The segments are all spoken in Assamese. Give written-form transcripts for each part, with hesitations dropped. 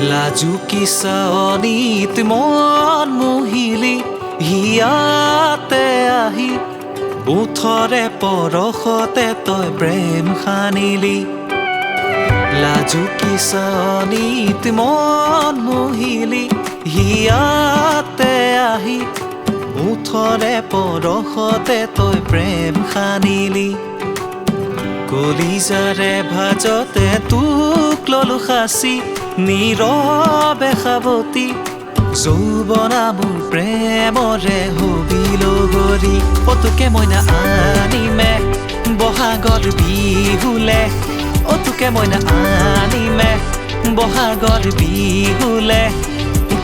লাজুকী চাৱনিত মন মুহিলি হিয়াতে আহি ওঠৰে পৰশতে তই প্ৰেম সানিলি লাজুকী চাৱনিত মন মুহিলি হিয়াতে আহি ওঠৰে পৰশতে তই প্ৰেম সানিলি কলিজাৰে ভাজতে তোক ললো সাঁচি নীৰৱে সাৱতি যৌৱনা মোৰ প্ৰেমৰে হবি লগৰী অতুকে মইনা আনিমে বহাগৰ বিহুলে অতুকে মইনা আনিমে বহাগৰ বিহুলে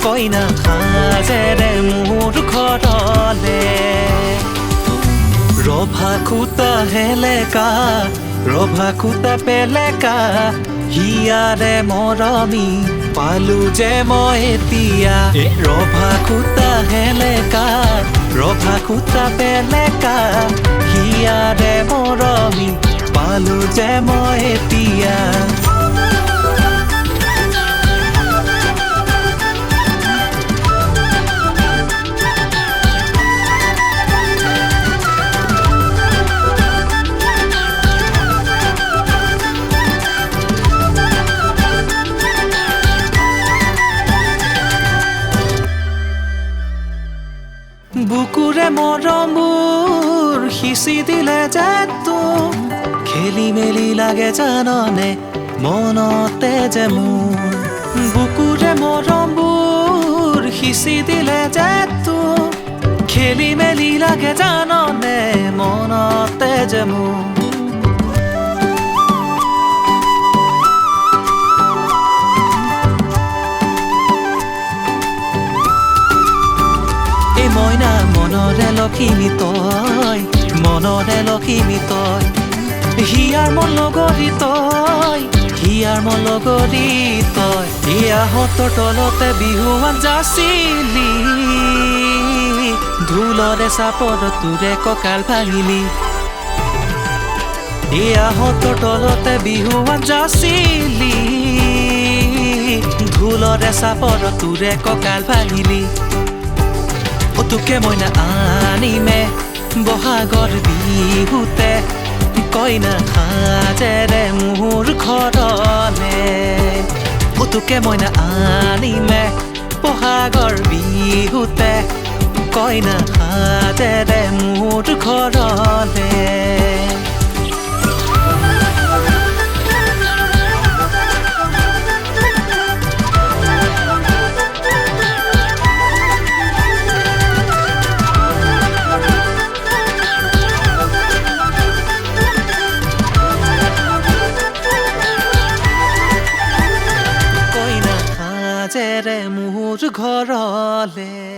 কইনা সাজেৰে মোৰ ঘৰলে ৰভা খুটা হেলেকা ৰভা খুটা পেলেকা হিয়াৰে মৰমি পালো যে মই এতিয়া ৰভা খুটা হেলেকা ৰভা খুটা পেলেকা হিয়াৰে মৰমি পালো যে মই এতিয়া বুকুৰে মৰমবোৰ সিঁচি দিলে যে তোক খেলি মেলি লাগে জাননে মনতে যে মোৰ বুকুৰে মৰমবোৰ সিঁচি দিলে যে তোক খেলি মেলি লাগে জাননে মনতে যে মোৰ মইনা মনৰে লখিমী তই মনৰে লখিমী তই হিয়াৰ মন লগৰী তই হিয়াৰ মন লগৰী তই হিয়াহঁতৰ তলতে বিহুৱান যাচিলি ঢোলৰে চাপৰ তোৰে কঁকাল ভাঙিলি হিয়াহঁতৰ তলতে বিহুৱান যাচিলি ঢোলৰে চাপৰ তোৰে কঁকাল ভাঙিলি অতুকে মইনা আনিমে বহাগৰ বিহুতে কইনা সাজেৰে মোৰ ঘৰলে অতুকে মইনা আনিমে বহাগৰ বিহুতে কইনা সাজেৰে মোৰ ঘৰলে মোৰ ঘৰলে